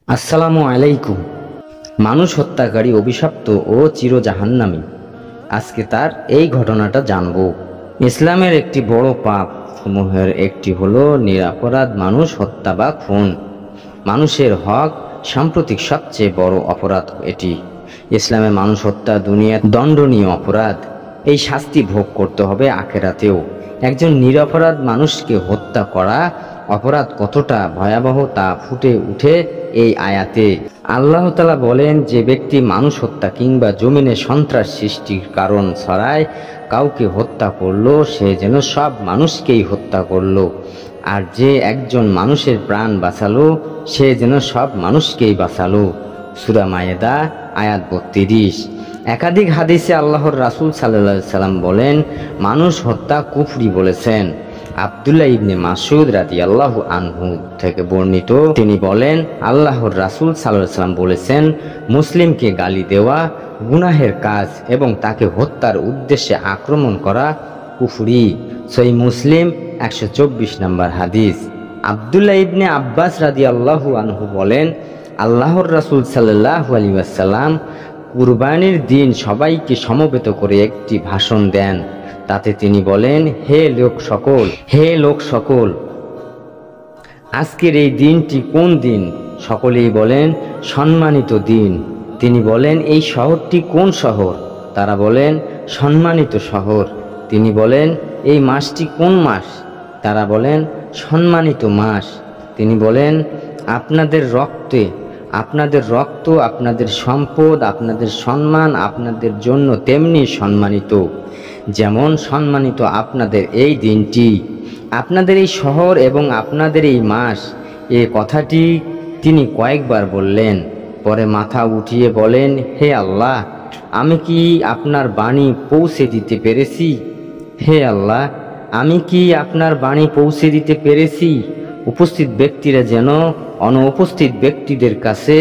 আসসালামু আলাইকুম। মানুষ হত্যাকারী অভিশপ্ত ও চিরজাহান্নামী। আজকে তার এই ঘটনাটা জানব। ইসলামের একটি বড় পাপ সমূহের একটি হলো নিরপরাধ মানুষ হত্যা বা খুন। মানুষের হক সাম্প্রতিক সবচেয়ে বড় অপরাধ এটি। ইসলামে মানুষ হত্যা দুনিয়ার দণ্ডনীয় অপরাধ। এই শাস্তি ভোগ করতে হবে আখেরাতেও। একজন নিরপরাধ মানুষকে হত্যা করা অপরাধ কতটা ভয়াবহ তা ফুটে উঠে এই আয়াতে। আল্লাহ তাআলা বলেন, যে ব্যক্তি মানুষ হত্যা কিংবা জমিনে সন্ত্রাস সৃষ্টির কারণ ছড়ায় কাউকে হত্যা করলো, সে যেন সব মানুষকেই হত্যা করলো। আর যে একজন মানুষের প্রাণ বাঁচালো, সে যেন সব মানুষকেই বাঁচালো। সূরা মায়েদা আয়াত ৩২। একাধিক হাদিসে আল্লাহর রাসূল সাল্লাল্লাহু আলাইহি সাল্লাম বলেন, মানুষ হত্যা কুফরি বলেছেন। আব্দুল্লাহ ইবনে মাসউদ রাদিয়াল্লাহু আনহু থেকে বর্ণিত, তিনি বলেন, আল্লাহর রাসূল সাল্লাল্লাহু আলাইহি সাল্লাম বলেছেন, মুসলিমকে গালি দেওয়া গুনাহের কাজ এবং তাকে হত্যার উদ্দেশ্যে আক্রমণ করা কুফরি। সহিহ মুসলিম ১২৪ নম্বর হাদিস। আব্দুল্লাহ ইবনে আব্বাস রাদিয়াল্লাহু আনহু বলেন, আল্লাহর রাসূল সাল্লাল্লাহু আলাইহি ওয়াসাল্লাম কুরবানির দিন সবাইকে সমবেত করে একটি ভাষণ দেন। তাতে তিনি বলেন, হে লোক সকল, আজকের এই দিনটি কোন দিন? সকলেই বলেন, সম্মানিত দিন। তিনি বলেন, এই শহরটি কোন শহর? তারা বলেন, সম্মানিত শহর। তিনি বলেন, এই মাসটি কোন মাস? তারা বলেন, সম্মানিত মাস। তিনি বলেন, আপনাদের রক্ত, আপনাদের সম্পদ, আপনাদের সম্মান আপনাদের জন্য তেমনি সম্মানিত, যেমন সম্মানিত আপনাদের এই দিনটি, আপনাদের এই শহর এবং আপনাদের এই মাস। এ কথাটি তিনি কয়েকবার বললেন। পরে মাথা উঠিয়ে বলেন, হে আল্লাহ, আমি কি আপনার বাণী পৌঁছে দিতে পেরেছি? হে আল্লাহ, আমি কি আপনার বাণী পৌঁছে দিতে পেরেছি? উপস্থিত ব্যক্তিরা যেন অনুপস্থিত ব্যক্তিদের কাছে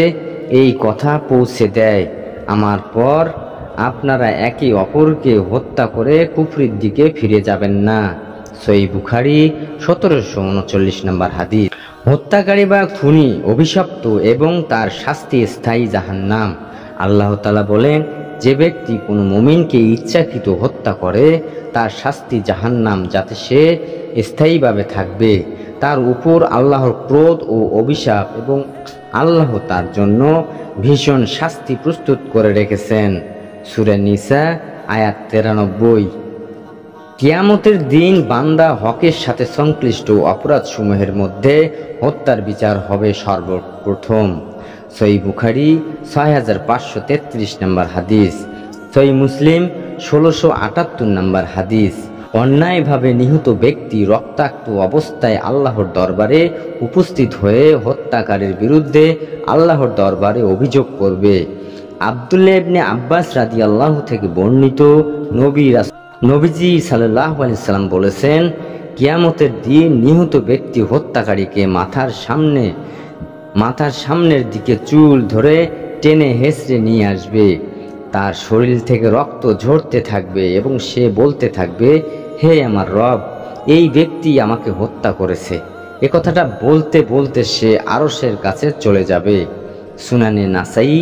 এই কথা পৌঁছে দেয়। আমার পর আপনারা একে অপরকে হত্যা করে কুফরির দিকে ফিরে যাবেন না। সহিহ বুখারী ১৭৩৯ নম্বর হাদিস। হত্যাকারী বা খুনি অভিশপ্ত এবং তার শাস্তি স্থায়ী জাহান্নাম। আল্লাহ তাআলা বলেন, যে ব্যক্তি কোনো মুমিনকে ইচ্ছাকৃত হত্যা করে তার শাস্তি জাহান্নাম, যাতে সে স্থায়ীভাবে থাকবে। তার উপর আল্লাহর ক্রোধ ও অভিশাপ, এবং আল্লাহ তার জন্য ভীষণ শাস্তি প্রস্তুত করে রেখেছেন। সূরা নিসা আয়াত ৯৩। কিয়ামতের দিন বান্দা হকের সাথে সংশ্লিষ্ট অপরাধসমূহের মধ্যে হত্যার বিচার হবে সর্বপ্রথম। সহিহ বুখারী ৬৫৩৩ নম্বর হাদিস। সহিহ মুসলিম ১৬৭৮ নম্বর হাদিস। অন্যায়ভাবে নিহত ব্যক্তি রক্তাক্ত অবস্থায় আল্লাহর দরবারে উপস্থিত হয়ে হত্যাকারীর বিরুদ্ধে আল্লাহর দরবারে অভিযোগ করবে। আব্দুল্লাহ ইবনে আব্বাস রাদিয়াল্লাহু থেকে বর্ণিত, নবীজি সাল্লাল্লাহু আলাইহি সাল্লাম বলেছেন, কিয়ামতের দিন নিহত ব্যক্তি হত্যাকারীকে মাথার সামনের দিকে চুল ধরে টেনে হেঁচড়ে নিয়ে আসবে। তার শরীর থেকে রক্ত ঝরতে থাকবে এবং সে বলতে থাকবে, হে আমার রব, এই ব্যক্তি আমাকে হত্যা করেছে। এ কথাটা বলতে বলতে সে আরশের কাছে চলে যাবে। সুনানে নাসাই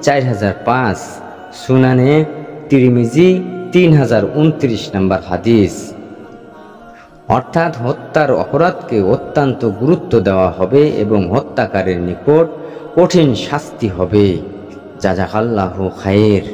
৪০০৫, সুনানে তিরমিজি ৩০২৯ নম্বর হাদিস। অর্থাৎ হত্যার অপরাধকে অত্যন্ত গুরুত্ব দেওয়া হবে এবং হত্যাকারীর নিকট কঠিন শাস্তি হবে। জাযাকাল্লাহু খায়র।